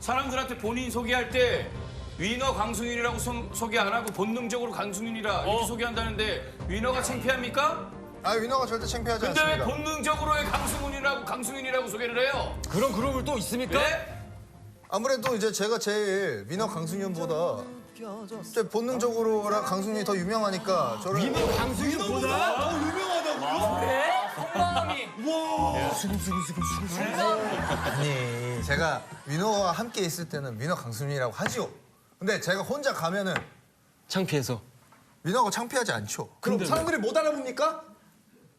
사람들한테 본인 소개할 때 위너 강승윤이라고 소개 안 하고 본능적으로 강승윤이라 이렇게 소개한다는데 위너가 창피합니까? 아, 위너가 절대 창피하지 근데 왜 않습니다. 본능적으로 강승윤이라고 소개를 해요? 그런 그룹을 또 있습니까? 네? 아무래도 이제 제가 제일 위너 강승윤보다 이제 본능적으로라 강승윤이 더 유명하니까 저를 위너 강승윤보다 더 유명하다고요? 그래? 속마음이. 아니 제가 위너와 함께 있을 때는 위너 강승윤이라고 하지요. 근데 제가 혼자 가면은 창피해서. 위너가 창피하지 않죠. 그럼 사람들이 못 알아봅니까?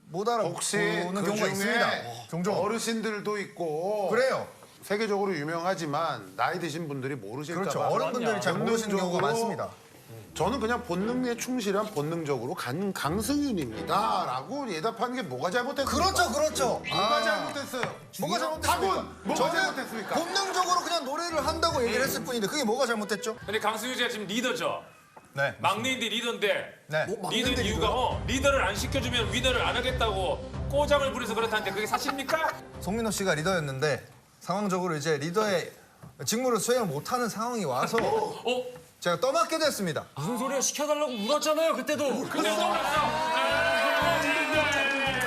못 혹시 알아보는 그 경우가 중에 있습니다. 종종. 어르신들도 있고 그래요. 세계적으로 유명하지만 나이 드신 분들이 모르실까 그렇죠. 봐. 어른분들이 잘 모르시는 경우가 본능적으로 많습니다. 저는 그냥 본능에 충실한 본능적으로 강승윤입니다라고 대답하는 게 뭐가 잘못됐습니까? 그렇죠, 그렇죠. 뭐가 잘못됐어요? 뭐가 잘못됐습니까? 답은 뭐가 저는 잘못됐습니까? 본능적으로 그냥 노래를 한다고 얘기를 했을 뿐인데 그게 뭐가 잘못됐죠? 근데 강승윤 씨가 지금 리더죠. 네. 막내인데 리더인데 네. 리더 이유가 리더를 안 시켜주면 리더를 안 하겠다고 꼬장을 부려서 그렇다는데 그게 사실입니까? 송민호 씨가 리더였는데 상황적으로 이제 리더의 직무를 수행을 못하는 상황이 와서 제가 떠맡게 됐습니다. 무슨 소리야? 시켜달라고 울었잖아요, 그때도. 근데 또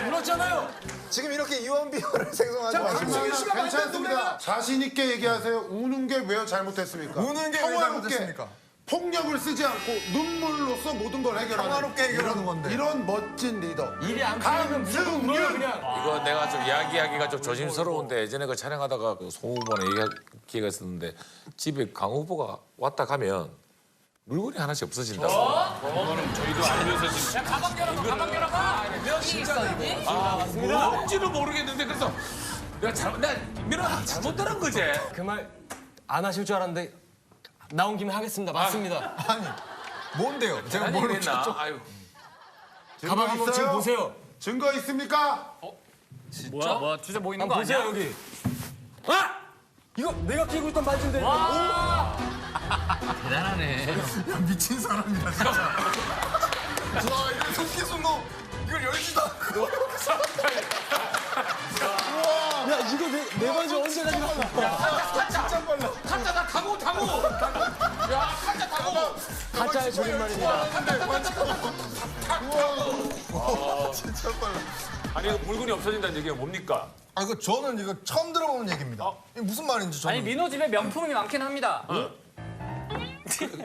울었잖아요. 지금 이렇게 유언비어를 생성하지 마시고 괜찮습니다. 자신 있게 얘기하세요. 우는 게 왜 잘못됐습니까? 우는 게왜 평화롭게 잘못됐습니까? 폭력을 쓰지 않고 눈물로써 모든 걸 해결하는 평화롭게 해결하는 건데. 이런 멋진 리더. 일이 안 풀리면 무조건 울어요, 그냥. 이거 내가 좀 이야기하기가 좀 조심스러운데 예전에 그 촬영하다가 그 송 후보랑 얘기할 기회가 있었는데 집에 강 후보가 왔다 가면 물건이 하나씩 없어진다고. 그거는 저희도 알면서 지금 가방 열어봐, 가방 열어봐. 명이 있었니? 뭔지는 모르겠는데 그래서 내가 민호가 잘못 들은 거지. 그 말 안 하실 줄 알았는데 나온 김에 하겠습니다. 맞습니다. 아니 뭔데요? 제가 아니 뭘 그랬나? 쳤죠? 아유. 가방 한번 지금 보세요. 증거 있습니까? 뭐야? 진짜 뭐 있는 거 보세요, 아니야? 여기. 아! 이거 내가 끼고 있던 바지인데. 대단하네. 미친 사람이다 진짜. 와 이거 속기순도 이걸 열지도 않고. 야, 이거 내 바지 언제 가지고 왔어? 타짜 나 타고. 야 타짜 타고. 가짜의 줄임말입니다. 진짜 빨라. 아니 이거 물건이 없어진다는 얘기가 뭡니까? 아 이거 저는 이거 처음 들어보는 얘기입니다. 이게 무슨 말인지 저는. 아니 민호 집에 명품이 많긴 합니다.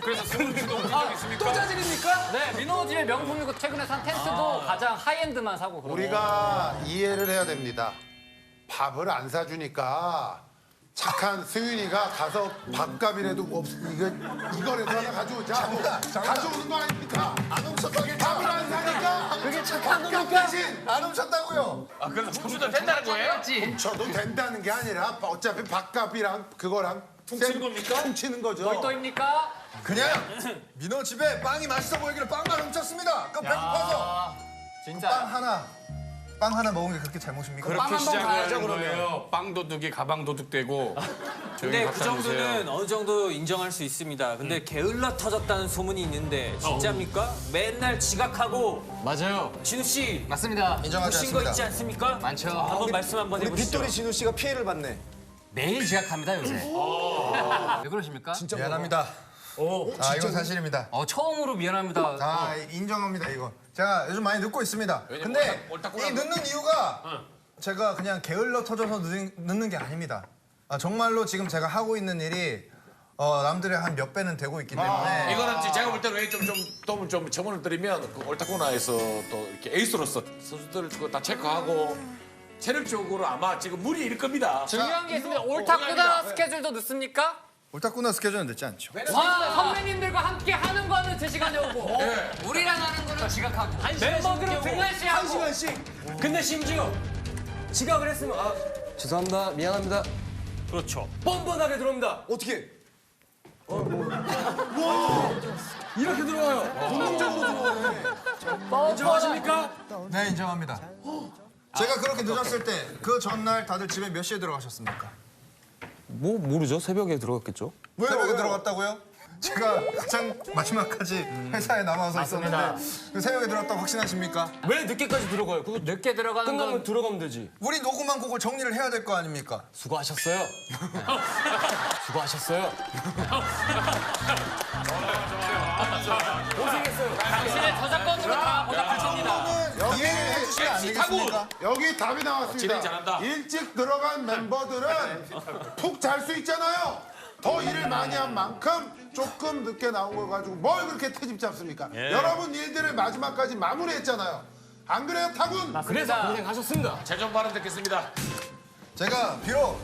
그래서 승훈 씨도 본 적 있습니까? 또 자질입니까? 네, 민호 집에 명품이고 최근에 산 텐트도 가장 하이엔드만 사고 그러고. 우리가 이해를 해야 됩니다. 밥을 안 사주니까 착한 승윤이가 가서 밥값이라도 이거라도 하나 가져오자. 가져오는 거 아닙니까? 안 훔쳤다니까. 밥을 안 사니까 그게 착한 겁니까? 안 훔쳤다고요. 아 그래서 훔쳐도 된다는 거예요? 저도 된다는 게 아니라 어차피 밥값이랑 그거랑 훔치는 겁니까? 훔치는 거죠. 월도입니까? 그냥 민호 집에 빵이 맛있어 보이길래 빵만 훔쳤습니다. 그럼 배고파서 진짜. 빵 하나 먹은 게 그렇게 잘못입니까? 그렇게 한번 시작을 가야죠, 하는 거예요. 빵 도둑이 가방 도둑되고. 근데 그 정도는 어느 정도 인정할 수 있습니다. 근데 게을러 터졌다는 소문이 있는데 진짜입니까? 맨날 지각하고 맞아요. 진우 씨 맞습니다. 인정하지 보신 거 않습니다. 있지 않습니까? 많죠. 한번 말씀 한번 우리 해보시죠. 빗돌이 진우 씨가 피해를 받네. 매일 지각합니다 요새. 왜 그러십니까? 미안합니다. 아 이건 사실입니다. 처음으로 미안합니다. 아 인정합니다 이거. 제가 요즘 많이 늦고 있습니다. 근데 이 늦는 이유가 제가 그냥 게을러 터져서 늦는 게 아닙니다. 아, 정말로 지금 제가 하고 있는 일이 남들의 한 몇 배는 되고 있기 때문에 이거는 제가 볼 때는 도움을 좀 첨언을 드리면 그 옳다구나에서 또 이렇게 에이스로서 선수들 그거 다 체크하고 체력적으로 아마 지금 무리 일 겁니다. 중요한 게 있습니다. 옳다구나 스케줄도 늦습니까? 옳다구나 스케줄은 늦지 않죠. 선배님들과 함께 하는 거는 3시간에 오고 우리랑 하는 거는 지각하고 멤버들은 등한시하고 1시간씩. 근데 심지어 지각을 했으면 죄송합니다. 미안합니다. 그렇죠. 뻔뻔하게 들어옵니다. 어떻게? 이렇게 들어와요. 본능적으로 들어오네. 인정하십니까? 네 인정합니다. 제가 그렇게 늦었을 때 그 전날 다들 집에 몇 시에 들어가셨습니까? 뭐 모르죠. 새벽에 들어갔겠죠. 새벽에 들어갔다고요? 제가 가장 마지막까지 회사에 남아서 있었는데 그 새벽에 들었다고 확신하십니까? 왜 늦게까지 들어가요? 그거 늦게 들어가는 끝나면 건 들어가면 되지. 우리 녹음한 곡을 정리를 해야 될 거 아닙니까? 수고하셨어요. 수고하셨어요. 당신의 저작권으로 다 보답하십니다. 이해를 해주시면 안 되겠습니까? 여기 답이 나왔습니다. 진행 잘한다. 일찍 들어간 멤버들은 푹 잘 수 있잖아요. 더 일을 많이 한 만큼 조금 늦게 나온 걸 가지고 뭘 그렇게 트집 잡습니까? 여러분 일들을 마지막까지 마무리했잖아요. 안 그래요, 타군? 그래서 고생하셨습니다. 최종 발언 듣겠습니다. 제가 비록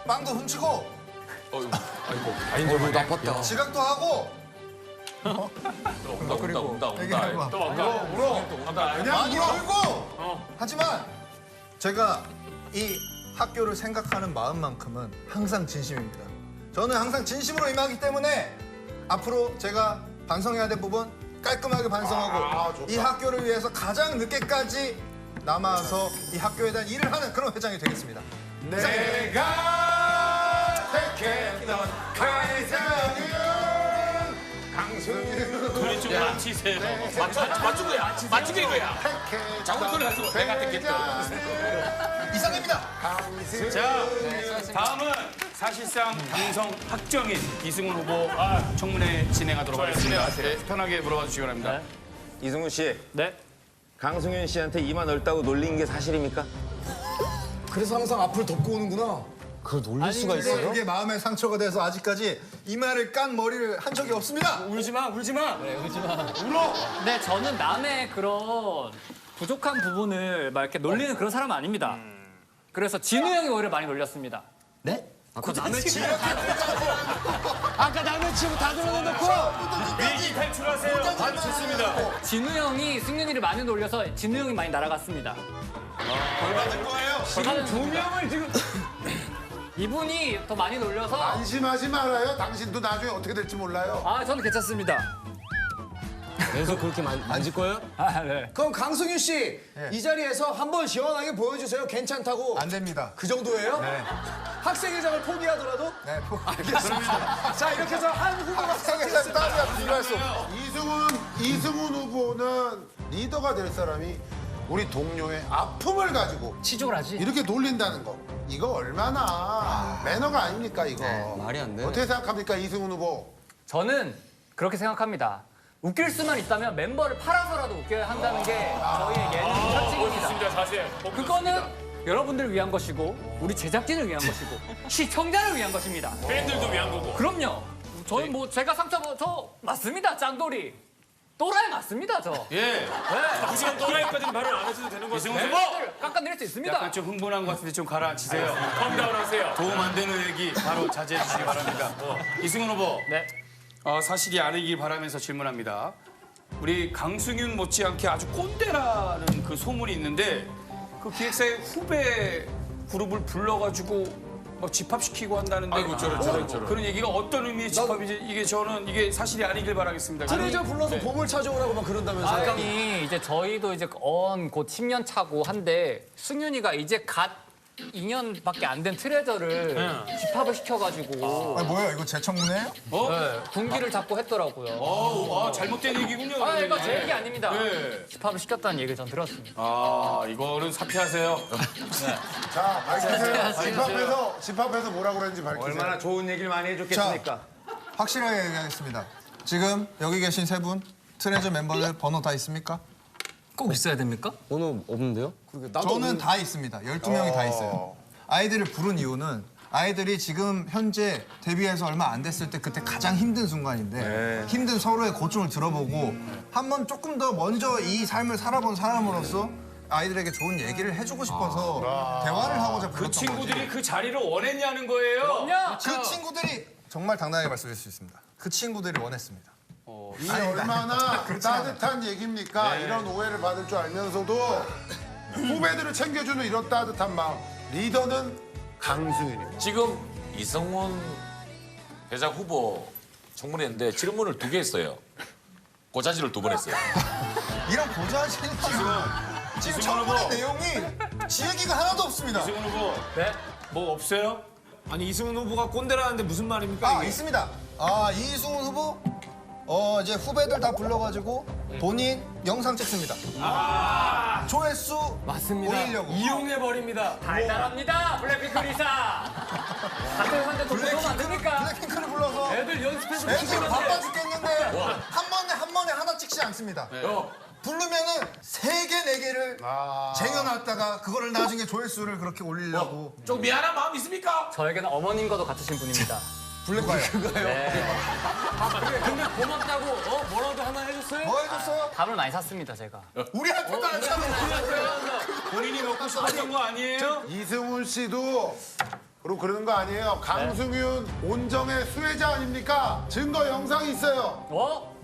빵도 훔치고 아이고 나빴다. 지각도 하고 온다. 얘기해봐. 그냥 많이 울고 하지만 제가 이 학교를 생각하는 마음만큼은 항상 진심입니다. 저는 항상 진심으로 임하기 때문에 앞으로 제가 반성해야 될 부분 깔끔하게 반성하고 이 학교를 위해서 가장 늦게까지 남아서 이 학교에 대한 일을 하는 그런 회장이 되겠습니다. 내가 택했던 회장은 강승윤 둘이 좀 맞히세요. 맞춘 거야. 맞춘 게 이거야. 자꾸 그걸 가지고 내가 듣겠다. 이상입니다. 자, 다음은 사실상 당성 확정인 이승훈 후보 청문회 진행하도록 하겠습니다. 편하게 물어봐 주시기 바랍니다. 이승훈 씨, 네. 강승윤 씨한테 이마 넓다고 놀린 게 사실입니까? 그래서 항상 앞을 덮고 오는구나. 그걸 놀릴 수가 있어요? 그게 마음의 상처가 돼서 아직까지 이마를 깐 머리를 한 적이 없습니다. 울지 마, 울지 마. 네, 저는 남의 그런 부족한 부분을 막 이렇게 놀리는 그런 사람은 아닙니다. 그래서 진우 형이 오히려 많이 놀렸습니다. 네? 아까 남의 집을 아까 남의 집을 다 들어놓고 위기 탈출하세요. 아주 좋습니다. 진우 형이 승윤이를 많이 놀려서 진우 형이 많이 날아갔습니다. 받을 거예요. 지금 두 명을 지금 이분이 더 많이 놀려서 안심하지 말아요. 당신도 나중에 어떻게 될지 몰라요. 저는 괜찮습니다. 계속 그렇게 만질 거예요? 네. 그럼 강승윤 씨, 이 자리에서 한번 시원하게 보여주세요. 괜찮다고. 안 됩니다. 그 정도예요? 네. 학생회장을 포기하더라도? 네, 알겠습니다. 자, 이렇게 해서 한 후보가 학생회장 따위야 비교할 수 없어. 이승훈 후보는 리더가 될 사람이 우리 동료의 아픔을 가지고 치졸 하지? 이렇게 놀린다는 거. 이거 얼마나 매너가 아닙니까, 이거. 말이 안 돼. 어떻게 생각합니까, 이승훈 후보? 저는 그렇게 생각합니다. 웃길 수만 있다면 멤버를 팔아서라도 웃겨야 한다는 게 저희의 예능 철칙입니다. 좋습니다. 사실. 그거는 여러분들을 위한 것이고 우리 제작진을 위한 것이고 시청자를 위한 것입니다. 팬들도 위한 거고. 그럼요. 저는 뭐 제가 저 맞습니다. 짱돌이. 또라이 맞습니다, 저. 예. 굳이 또라이까지는 발언 안 하셔도 되는 거죠. 이승훈 후보! 깎아내릴 수 있습니다. 약간 좀 흥분한 것 같은데 좀 가라앉히세요. 컴다운 하세요. 도움 안 되는 얘기 바로 자제해 주시기 바랍니다. 이승훈 후보. 네. 사실이 아니길 바라면서 질문합니다. 우리 강승윤 못지않게 아주 꼰대라는 그 소문이 있는데 그 기획사의 후배 그룹을 불러가지고 막 집합시키고 한다는데 아이고, 저런. 그런 얘기가 어떤 의미의 집합인지 이게 사실이 아니길 바라겠습니다. 트레저 불러서 보물 찾아오라고 막 그런다면서요? 아니 이제 저희도 이제 곧 10년 차고 한데 승윤이가 이제 갓 2년밖에 안 된 트레저를 집합을 시켜가지고 뭐예요? 이거 제 청문회예요? 네, 군기를 잡고 했더라고요. 잘못된 얘기군요. 이거 제 얘기 아닙니다. 네. 집합을 시켰다는 얘기를 전 들었습니다. 이거는 사퇴하세요. 자, 밝히세요. 집합에서 뭐라고 그랬는지 밝히세요. 얼마나 좋은 얘기를 많이 해줬겠습니까? 확실하게 얘기하겠습니다. 지금 여기 계신 세 분 트레저 멤버들 번호 다 있습니까? 꼭 있어야 됩니까? 오늘 없는데요? 저는 다 있습니다. 12명이 다 있어요. 아이들을 부른 이유는 아이들이 지금 현재 데뷔해서 얼마 안 됐을 때 그때 가장 힘든 순간인데 힘든 서로의 고충을 들어보고 한번 조금 더 먼저 이 삶을 살아본 사람으로서 아이들에게 좋은 얘기를 해주고 싶어서 대화를 하고자 불렀던 그 친구들이 거지. 그 자리를 원했냐는 거예요. 그럼요. 그 친구들이 정말 당당하게 말씀드릴 수 있습니다. 그 친구들이 원했습니다. 이게 얼마나 따뜻한 얘기입니까? 이런 오해를 받을 줄 알면서도 후배들을 챙겨주는 이런 따뜻한 마음. 리더는 강승윤입니다. 지금 이승훈 회장 후보 청문회인데 질문을 2개 했어요. 고자질을 2번 했어요. 이런 고자질 지금 청문회 내용이 지 얘기가 하나도 없습니다. 이승훈 후보. 네? 뭐 없어요? 아니 이승훈 후보가 꼰대라는데 무슨 말입니까? 있습니다. 이승훈 후보 이제 후배들 다 불러가지고 본인 영상 찍습니다. 조회수 올리려고. 이용해 버립니다. 달달합니다. 블랙핑크 리사. 같은 회사인데 돈 벌면 안 됩니까? 블랙핑크를 불러서 애들 연습해서 애들 바빠 죽겠는데 한 번에 하나 찍지 않습니다. 부르면은 3개, 4개를 쟁여놨다가 그거를 나중에 조회수를 그렇게 올리려고. 좀 미안한 마음 있습니까? 저에게는 어머님과도 같으신 분입니다. 블랙핑크가요? 근데 고맙다고 뭐라도 하나 해줬어요? 뭐 해줬어요? 밥을 많이 샀습니다, 제가. 우리한테도 안 참아. 본인이 먹고 싶었던 거 아니에요? 이승훈 씨도 그리고 그러는 거 아니에요. 강승윤 온정의 수혜자 아닙니까? 증거 영상이 있어요. 어?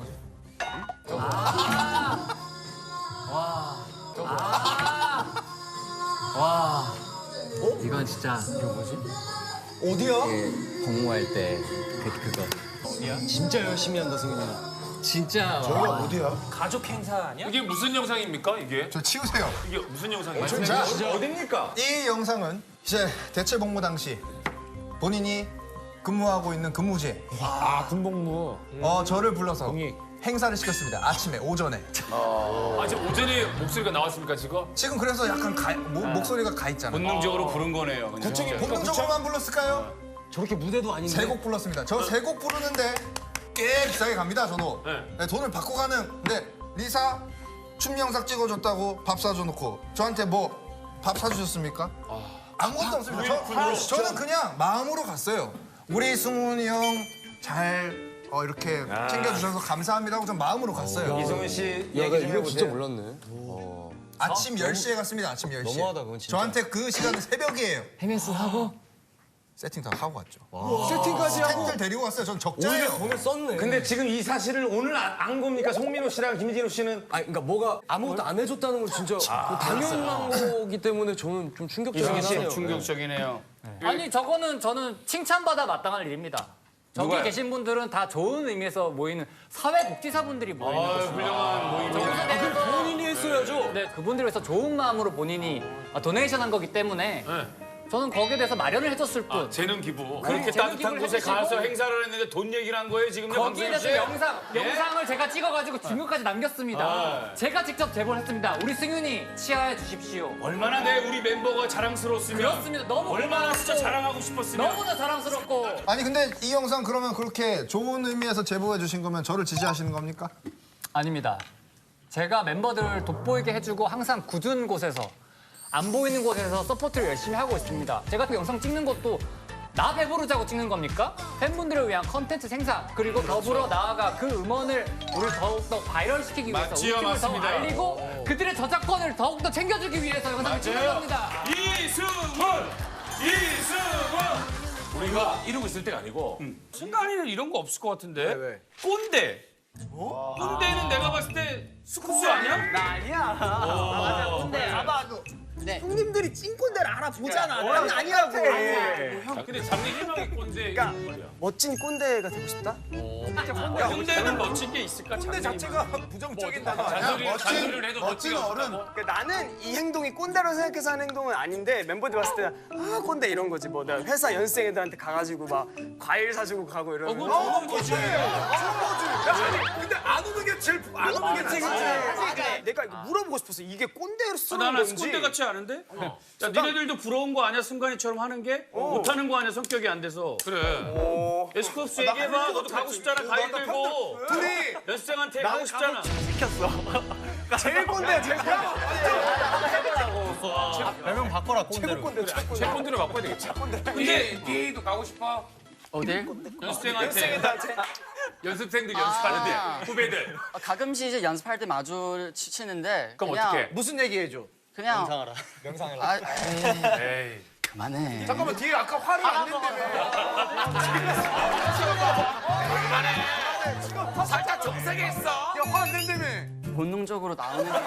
이건 진짜 이거 뭐지? 어디야? 공모할 때 그거. 진짜 열심히 한다 승민아. 진짜 여기가 어디야? 가족 행사 아니야? 이게 무슨 영상입니까 이게? 저 치우세요. 이게 무슨 영상이에요? 자, 어딥니까? 이 영상은 이제 대체 복무 당시 본인이 근무하고 있는 근무지에 군복무. 저를 불러서 행사를 시켰습니다. 아침에 오전에. 지금 오전에 목소리가 나왔습니까 지금? 지금 그래서 약간 목소리가 가 있잖아요. 본능적으로 부른 거네요. 그냥. 본능적으로만 불렀을까요? 저렇게 무대도 아닌데. 3곡 불렀습니다. 저 3곡 부르는데 꽤 비싸게 갑니다. 저도. 네, 돈을 받고 가는. 근데 리사 춤 영상 찍어줬다고 밥 사줘놓고 저한테 뭐 밥 사주셨습니까? 아무것도 없습니다. 저는 그냥 마음으로 갔어요. 우리 승훈이 형 잘 이렇게 챙겨주셔서 감사합니다 하고 전 마음으로 갔어요. 이승훈 씨 야, 얘기 나 좀 이거 진짜 해보세요. 몰랐네. 아침 10시에 갔습니다. 아침 10시에. 너무하다, 그건 진짜. 저한테 그 시간은 새벽이에요. 헤메스 하고 세팅 다 하고 갔죠. 세팅까지 하고 팬들 데리고 왔어요. 전 적자예요. 돈을 썼네. 근데 지금 이 사실을 오늘 안 겁니까? 송민호 씨랑 김진호 씨는 그러니까 뭐가 아무것도 안 해줬다는 걸 진짜 당연한 거기 때문에 저는 좀 충격적이긴 하네요. 충격적이네요. 아니 저는 칭찬받아 마땅할 일입니다. 저기 누가요? 계신 분들은 다 좋은 의미에서 모이는 사회복지사분들이 모이는 곳입니다. 훌륭한 모임이네요. 본인이 했어야죠. 네, 그분들을 위해서 좋은 마음으로 본인이 도네이션한 거기 때문에 저는 거기에 대해서 마련을 해줬을 뿐. 재능 기부. 그렇게 재능 따뜻한 기부를 곳에 해주시고 가서 행사를 했는데 돈 얘기를 한 거예요 지금 거기에 방송에 대해서 영상을 제가 찍어가지고 증거까지 남겼습니다. 제가 직접 제보를 했습니다. 우리 승윤이 치하해 주십시오. 얼마나 우리 멤버가 자랑스러웠으면 그렇습니다. 너무 얼마나 진짜 고맙고 자랑하고 싶었으면 너무나 자랑스럽고. 아니 근데 이 영상 그러면 그렇게 좋은 의미에서 제보해 주신 거면 저를 지지하시는 겁니까? 아닙니다. 제가 멤버들을 돋보이게 해주고 항상 굳은 곳에서 안 보이는 곳에서 서포트를 열심히 하고 있습니다. 제가 그 영상 찍는 것도 나 배부르자고 찍는 겁니까? 팬분들을 위한 컨텐츠 생산 그리고 더불어 나아가 그 음원을 우리 더욱더 바이럴시키기 위해서 맞지요, 우리 팀을 더 맞습니다. 알리고 그들의 저작권을 더욱더 챙겨주기 위해서 영상을 찍는 겁니다. 이승훈! 우리가 이러고 있을 때가 아니고 순간에는 이런 거 없을 것 같은데 꼰대 꼰대는 내가 봤을 때 스쿠스 아니야? 형님들이 찐꼰대를 알아보잖아. 난 아니라고. 근데 장래 희망의 꼰대. 멋진 꼰대가 되고 싶다? 꼰대는 멋진 게 있을까? 꼰대 자체가 부정적인 잔소리를 해도 멋진 멋지가 어른. 그러니까 나는 이 행동이 꼰대로 생각해서 하는 행동은 아닌데 멤버들 봤을 때는 꼰대 이런 거지. 뭐 내가 회사 연습생들한테 가가지고 막 과일 사주고 가고 이러는 거. 근데 안 오는 게 제일 안 오는 게 낫지. 내가 이거 물어보고 싶었어. 이게 꼰대로 쓰는 나는 건지. 꼰대 같지 않은데? 야, 니네들도 부러운 거 아니야? 순간이처럼 하는 게? 못하는 거 아니야? 성격이 안 돼서. 그래. 에스쿱스 얘기해봐. 너도 가고 싶잖아. 가위 들고. 둘이 연습생한테 가고 싶잖아. 시켰어. 제일 꼰대야, 제일 꼰대. 별명 바꿔라 꼰대로. 꼰대, 최고 꼰대. 최꼰대로 바꿔야 되겠지. 근데 DA도 가고 싶어? 어딜? 연습생한테 연습생들 연습하는데 후배들. 가끔씩 이제 연습할 때 마주치는데 그럼 그냥 어떻게? 무슨 얘기 해줘? 그냥 명상을. 에이. 그만해. 잠깐만 뒤에 아까 화를 안 낸다며. 살짝 정색이 했어. 화 안 낸다며. 본능적으로 나오는 게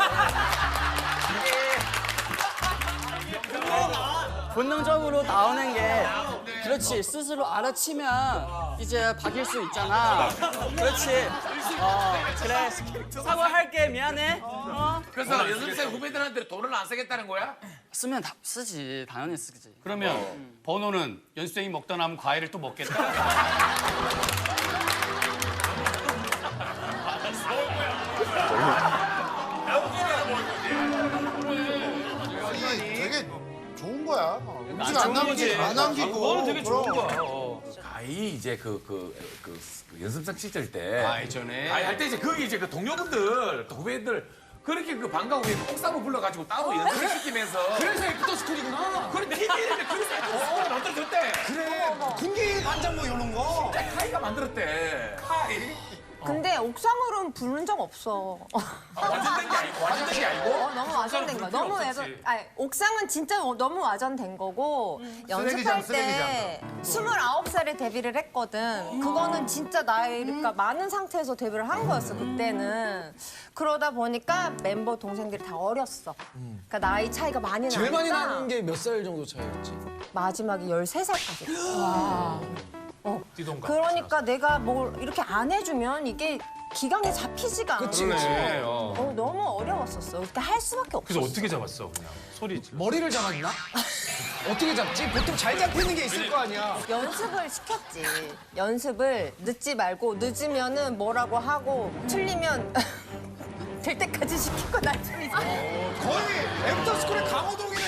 본능적으로 나오는 게 그렇지 스스로 알아치면 이제 바뀔 수 있잖아. 그렇지. 그래 사과할게 미안해. 그래서 연습생 후배들한테 돈을 안 쓰겠다는 거야? 쓰면 다 쓰지 당연히 쓰지. 그러면 번호는 연습생이 먹다 남은 과일을 또 먹겠다? 거야. 음식 안 남기고. 그거는 되게 좋은 그럼. 거야. 가히 이제 그 연습생 시절 때 예전에. 가히 할 때 이제 거기 이제 그 동료분들, 그 후배들 그렇게 그 방과 후에 옥상으로 불러가지고 따로 연습을 시키면서 그래서 애프터 스쿨이구나. 그래 TV를 그래서 애프터스쿨을 만들어줬대. 그래. 군기 반장 뭐 이런 거. 카이가 만들었대. 카이. 근데 옥상으로는 부른 적 없어. 완전된 게 아니고 완전된 게 아니고. 너무 와전된 거야. 너무 아니, 옥상은 진짜 너무 와전된 거고 쓰레기장, 연습할 때 29살에 데뷔를 했거든. 그거는 진짜 나이가 많은 상태에서 데뷔를 한 거였어 그때는. 그러다 보니까 member 동생들이 다 어렸어. 그러니까 나이 차이가 많이 나니까. 제일 많이 나는 게 몇 살 정도 차이였지? 마지막에 13살까지. 와. 그러니까 내가 뭘 이렇게 안 해주면 이게 기강에 잡히지가 않아. 그러네. 너무 어려웠었어. 그때 할 수밖에 없었어. 그래서 어떻게 잡았어 그냥 소리 질러. 머리를 잡았나? 어떻게 잡지? 보통 잘 잡히는 게 있을 거 아니야. 연습을 시켰지. 연습을 늦지 말고 늦으면은 뭐라고 하고 틀리면 될 때까지 시키고 나중에 거의 애프터 스쿨의 강호동이네.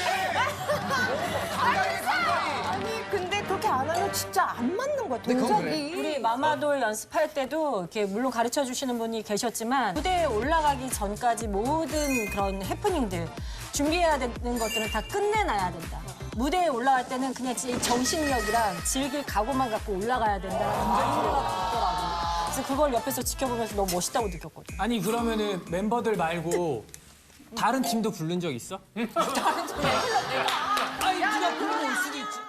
아니 근데 그렇게 안 하면 진짜 안 맞는 거야 동작이. 우리 마마돌 연습할 때도 이렇게 물론 가르쳐 주시는 분이 계셨지만 무대에 올라가기 전까지 모든 그런 해프닝들 준비해야 되는 것들은 다 끝내놔야 된다. 무대에 올라갈 때는 그냥 정신력이랑 즐길 각오만 갖고 올라가야 된다는 생각이 들더라고. 그래서 그걸 옆에서 지켜보면서 너무 멋있다고 느꼈거든. 아니 그러면은 멤버들 말고 다른 팀도 부른 적 있어? 다른 팀. 아니 누가 부르고 올 수도 있지.